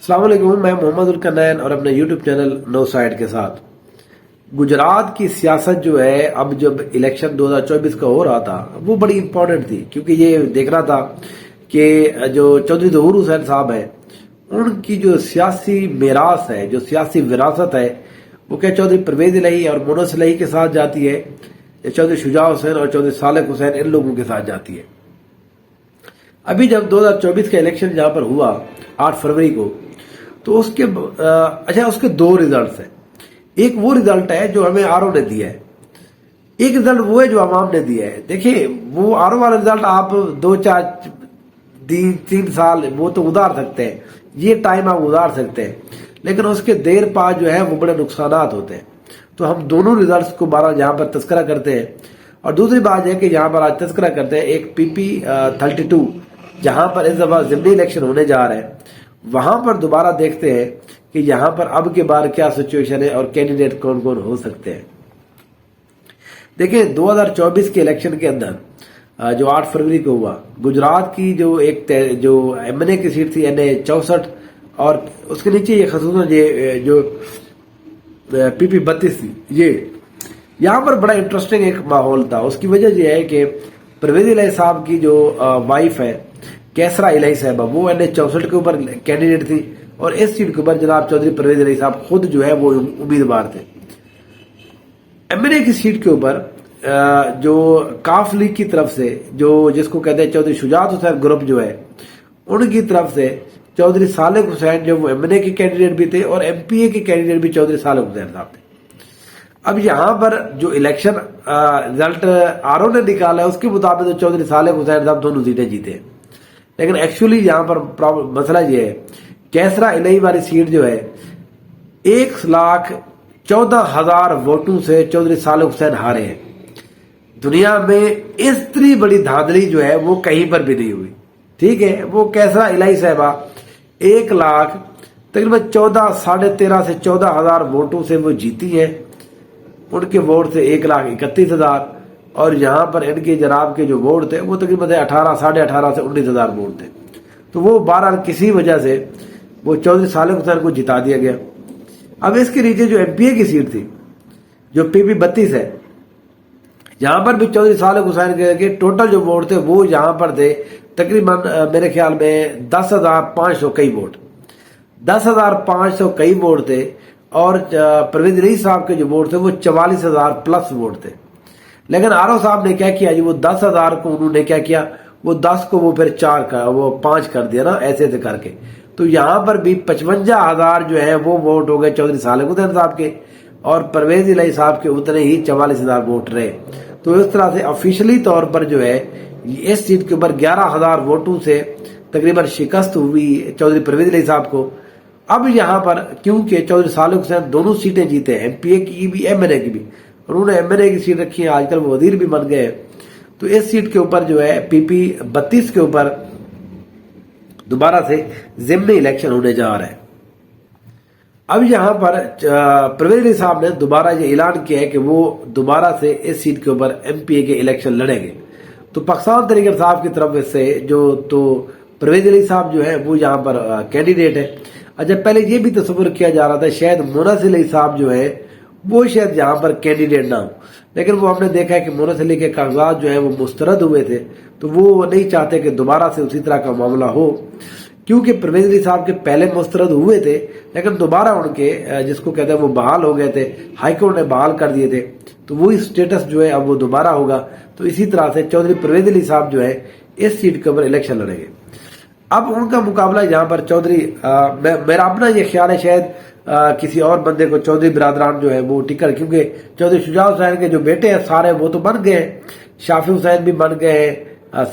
السلام علیکم، میں محمد الکنین اور اپنے یوٹیوب چینل نو سائڈ کے ساتھ۔ گجرات کی سیاست جو ہے اب جب الیکشن 2024 کا ہو رہا تھا وہ بڑی امپورٹنٹ تھی، کیونکہ یہ دیکھنا تھا کہ جو چودھری ظہور حسین صاحب ہیں ان کی جو سیاسی میراث ہے، جو سیاسی وراثت ہے، وہ کیا چودھری پرویز الہی اور مونس الہی کے ساتھ جاتی ہے یا چودھری شجاع حسین اور چودھری صالح حسین ان لوگوں کے ساتھ جاتی ہے۔ ابھی جب 2024 کا الیکشن جہاں پر ہوا 8 فروری کو، تو اس کے دو ریزلٹس ہیں۔ ایک وہ ریزلٹ ہے جو ہمیں آر او نے دیا ہے، ایک ریزلٹ وہ ہے جو عوام نے دیا ہے۔ دیکھیں، وہ آر او والا ریزلٹ آپ 2-4-3 سال وہ تو ادار سکتے ہیں، یہ ٹائم آپ ادار سکتے ہیں، لیکن اس کے دیر بعد جو ہے وہ بڑے نقصانات ہوتے ہیں۔ تو ہم دونوں ریزلٹس کو بارہ یہاں پر تذکرہ کرتے ہیں۔ اور دوسری بات یہ کہ یہاں پر آج تذکرہ کرتے ہیں ایک PP 32 جہاں پر اس دفعہ ضمنی الیکشن ہونے جا رہے ہیں، وہاں پر دوبارہ دیکھتے ہیں کہ یہاں پر اب کے بار کیا سچویشن ہے اور کینڈیڈیٹ کون کون ہو سکتے ہیں۔ دیکھیں، 2024 کے الیکشن کے اندر جو 8 فروری کو ہوا، گجرات کی جو MNA کی سیٹ تھی NA 64، اور اس کے نیچے یہ خصوصاً یہ جو PP 32 تھی، یہاں پر بڑا انٹرسٹنگ ایک ماحول تھا۔ اس کی وجہ یہ ہے کہ پرویز الہی صاحب کی جو وائف ہے کیسرا الہی صاحبہ، وہ NA 64 کے اوپر کینڈیڈیٹ تھی، اور اس سیٹ کے اوپر جناب چودھری پرویز الہی صاحب خود جو ہے وہ امیدوار تھے۔ MNA کی سیٹ کے اوپر جو کاف لیگ کی طرف سے جس کو کہتے ہیں چودھری شجاع حسین گروپ جو ہے، ان کی طرف سے چودھری صالح حسین جو وہ MNA کے کینڈیڈیٹ بھی تھے، اور MPA کے کینڈیڈیٹ بھی چودھری صالح حسین صاحب تھے۔ اب یہاں پر جو الیکشن رزلٹ آر او نے نکالا ہے اس کے مطابق تو چودھری صالح حسین صاحب دونوں سیٹیں جیتے ہیں، لیکن ایکچولی یہاں پر مسئلہ یہ ہے، کیسرا الہی والی سیٹ جو ہے 1,14,000 ووٹوں سے چودھری صالح حسین ہارے ہیں۔ دنیا میں اس طری بڑی دھاندلی جو ہے وہ کہیں پر بھی نہیں ہوئی، ٹھیک ہے۔ وہ کیسرا الہی صاحبہ 1,00,000 تقریباً 13,500 سے 14,000 ووٹوں سے وہ جیتی ہیں۔ ان کے ووٹ تھے 1,31,000، اور یہاں پر ان کے جناب کے جو ووٹ تھے وہ تقریباً 18,500 سے 19,000 ووٹ تھے۔ تو وہ بہرحال کسی وجہ سے وہ چودھری صالح حسین کو جتا دیا گیا۔ اب اس کے نیچے جو MPA کی سیٹ تھی جو PP 32 ہے، یہاں پر بھی چودھری صالح حسین کے ٹوٹل جو ووٹ تھے وہ یہاں پر تھے تقریباً میرے خیال میں 10,500 کئی ووٹ، 10,500 کئی ووٹ تھے، اور پرویز الہی صاحب کے جو ووٹ تھے وہ 44,000 پلس ووٹ تھے۔ لیکن آر او صاحب نے کیا کیا جی، وہ 10,000 کو انہوں نے کیا کیا، وہ 10 کو وہ پھر 5 کر دیا نا، ایسے کر کے۔ تو یہاں پر بھی 55,000 جو ہے وہ ووٹ ہو گئے چودھری صالح حسین صاحب کے، اور پرویز الہی صاحب کے اتنے ہی 44,000 ووٹ رہے۔ تو اس طرح سے آفیشلی طور پر جو ہے اس سیٹ کے اوپر 11,000 ووٹوں سے تقریباً شکست ہوئی چودھری پرویز الہی صاحب کو۔ اب یہاں پر کیونکہ چودھری صالح حسین دونوں سیٹیں جیتے ہیں، MPA کی بھی MNA کی بھی، انہوں نے MNA کی سیٹ رکھی ہے، آج کل وہ وزیر بھی بن گئے ہیں، تو اس سیٹ کے اوپر جو ہے PP 32 کے اوپر دوبارہ سے ضمنی الیکشن ہونے جا رہا ہے۔ اب یہاں پر پرویز الہی صاحب نے دوبارہ یہ اعلان کیا ہے کہ وہ دوبارہ سے اس سیٹ کے اوپر MPA کے الیکشن لڑیں گے۔ تو پاکستان تحریک انصاف کی طرف سے تو پرویز الہی صاحب جو ہے وہ یہاں پر کینڈیڈیٹ ہے۔ اچھا، پہلے یہ بھی تصور کیا جا رہا تھا شاید مونس الہی صاحب جو ہے وہ شاید یہاں پر کینڈیڈیٹ نہ ہو، لیکن وہ ہم نے دیکھا ہے کہ مونس الہی کے کاغذات جو ہیں وہ مسترد ہوئے تھے، تو وہ نہیں چاہتے کہ دوبارہ سے اسی طرح کا معاملہ ہو، کیونکہ پرویز الہی صاحب کے پہلے مسترد ہوئے تھے، لیکن دوبارہ ان کے جس کو کہتے ہیں وہ بحال ہو گئے تھے، ہائی کورٹ نے بحال کر دیے تھے، تو وہی سٹیٹس جو ہے اب وہ دوبارہ ہوگا۔ تو اسی طرح سے چودھری پرویز الہی صاحب جو ہے اس سیٹ کے اوپر الیکشن لڑیں گے۔ اب ان کا مقابلہ یہاں پر میرا اپنا یہ خیال ہے شاید کسی اور بندے کو چودھری برادران جو ہے وہ ٹکٹ، کیونکہ چودھری شجاع حسین کے جو بیٹے ہیں سارے وہ تو بن گئے ہیں، شافی حسین بھی بن گئے ہیں،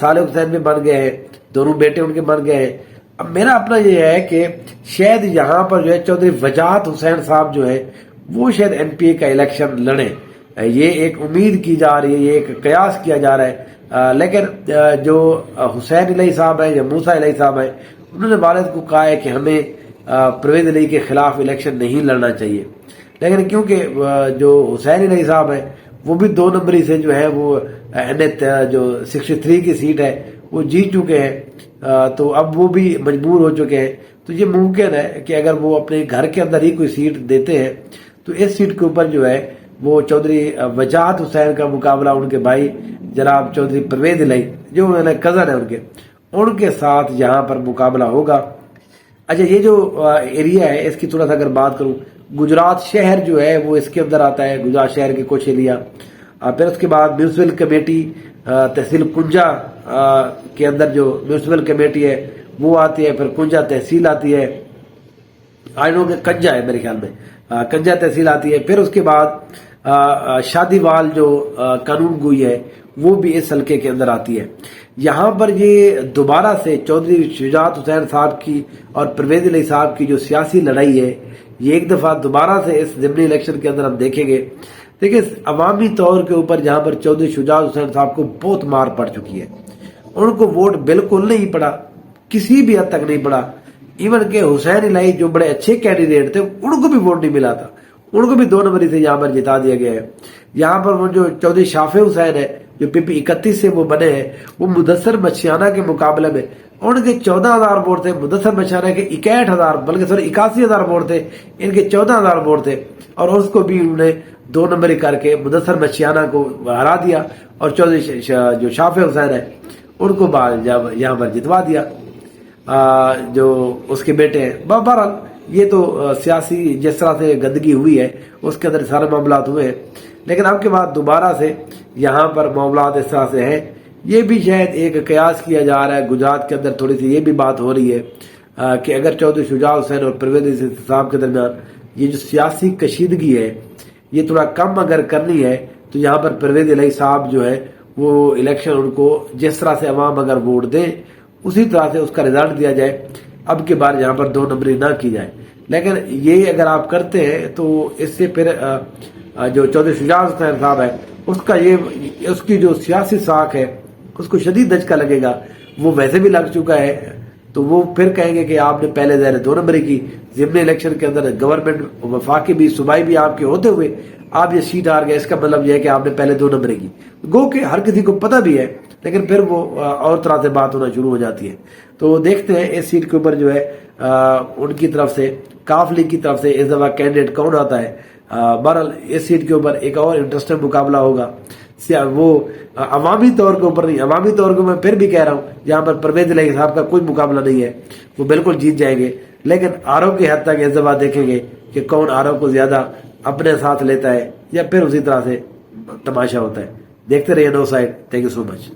صالح حسین بھی بن گئے ہیں، دونوں بیٹے ان کے بن گئے ہیں۔ اب میرا اپنا یہ ہے کہ شاید یہاں پر جو ہے چودھری وجاہت حسین صاحب جو ہے وہ شاید MPA کا الیکشن لڑیں، یہ ایک امید کی جا رہی ہے، یہ ایک قیاس کیا جا رہا ہے۔ لیکن جو حسین الہی صاحب ہیں یا موسیٰ الہی صاحب ہیں، انہوں نے والد کو کہا ہے کہ ہمیں پرویز الہی کے خلاف الیکشن نہیں لڑنا چاہیے، لیکن کیونکہ جو حسین الہی صاحب ہیں وہ بھی 2 نمبری سے جو ہے وہ جو 63 کی سیٹ ہے وہ جیت چکے ہیں، تو اب وہ بھی مجبور ہو چکے ہیں۔ تو تو یہ ممکن ہے کہ اگر وہ اپنے گھر کے اندر ہی کوئی سیٹ دیتے ہیں تو اس سیٹ کے اوپر جو ہے وہ چودھری وجاہت حسین کا مقابلہ ان کے بھائی جناب چودھری پرویز الہی جو کزن ہے ان کے ساتھ یہاں پر مقابلہ ہوگا۔ اچھا یہ جو ایریا ہے اس کی تھوڑا سا اگر بات کروں، گجرات شہر جو ہے وہ اس کے اندر آتا ہے، گجرات شہر کے کچھ ایریا، پھر اس کے بعد میونسپل کمیٹی تحصیل کنجا کے اندر جو میونسپل کمیٹی ہے وہ آتی ہے، پھر کنجا تحصیل آتی ہے، کنجا ہے میرے خیال میں، کنجا تحصیل آتی ہے، پھر اس کے بعد شادی وال جو قانون گوئی ہے وہ بھی اس حلقے کے اندر آتی ہے۔ یہاں پر یہ دوبارہ سے چودھری شجاعت حسین صاحب کی اور پرویز الہی صاحب کی جو سیاسی لڑائی ہے یہ ایک دفعہ دوبارہ سے اس ضمنی الیکشن کے اندر ہم دیکھیں گے۔ دیکھیں عوامی طور کے اوپر جہاں پر چودھری شجاعت حسین صاحب کو بہت مار پڑ چکی ہے، ان کو ووٹ بالکل نہیں پڑا، کسی بھی حد تک نہیں پڑا، ایون کہ حسین الہی جو بڑے اچھے کینڈیڈیٹ تھے ان کو بھی ووٹ نہیں ملا تھا، ان کو بھی 2 نمبری سے یہاں پر جتا دیا گیا ہے۔ یہاں پر وہ جو چودھری شافع حسین ہے جو پی پی 31 سے وہ بنے ہیں، وہ مدثر مچھیانہ کے مقابلے میں ان کے 14,000 ووٹ تھے، مدثر مچھیانہ کے 61,000 بلکہ 81,000 ووٹ تھے، ان کے 14,000 ووٹ تھے، اور اس کو بھی انہوں نے 2 نمبری کر کے مدثر مچھیانہ کو ہرا دیا، اور چودھری جو شافع حسین ہے ان کو یہاں پر جتوا دیا جو اس کے بیٹے ہیں۔ بہرحال یہ تو سیاسی جس طرح سے گندگی ہوئی ہے اس کے اندر سارے معاملات ہوئے ہیں، لیکن اب کے بعد دوبارہ سے یہاں پر معاملات اس طرح سے ہیں۔ یہ بھی شاید ایک قیاس کیا جا رہا ہے، گجرات کے اندر تھوڑی سی یہ بھی بات ہو رہی ہے کہ اگر چودھری شجاعت حسین اور پرویز الہی صاحب کے درمیان یہ جو سیاسی کشیدگی ہے یہ تھوڑا کم اگر کرنی ہے تو یہاں پر پرویز الہی صاحب جو ہے وہ الیکشن ان کو جس طرح سے عوام اگر ووٹ دیں اسی طرح سے اس کا رزلٹ دیا جائے، اب کے بار یہاں پر 2 نمبری نہ کی جائے۔ لیکن یہ اگر آپ کرتے ہیں تو اس سے پھر جو چودھری شجاعت حسین صاحب ہے اس کی جو سیاسی ساکھ ہے اس کو شدید دھچکا لگے گا، وہ ویسے بھی لگ چکا ہے، تو وہ پھر کہیں گے کہ آپ نے پہلے ظاہر 2 نمبری کی، ضمنی الیکشن کے اندر گورنمنٹ وفاقی بھی صوبائی بھی آپ کے ہوتے ہوئے آپ یہ سیٹ ہار گئے، اس کا مطلب یہ ہے کہ آپ نے پہلے 2 نمبری کی، گو کہ ہر کسی کو پتہ بھی ہے، لیکن پھر وہ اور طرح سے بات ہونا شروع ہو جاتی ہے۔ تو دیکھتے ہیں اس سیٹ کے اوپر جو ہے ان کی طرف سے کاف لیگ کی طرف سے اس دفعہ کینڈیڈیٹ کون آتا ہے۔ بہرحال اس سیٹ کے اوپر ایک اور انٹرسٹنگ مقابلہ ہوگا، وہ عوامی طور کے اوپر نہیں، عوامی طور کو میں پھر بھی کہہ رہا ہوں یہاں پر پرویز الہی صاحب کا کوئی مقابلہ نہیں ہے، وہ بالکل جیت جائیں گے، لیکن آرو کی حد تک اس دفعہ دیکھیں گے کہ کون آرو کو زیادہ اپنے ساتھ لیتا ہے یا پھر اسی طرح سے تماشا ہوتا ہے۔ دیکھتے رہیے نو سائڈ۔ Thank you so much.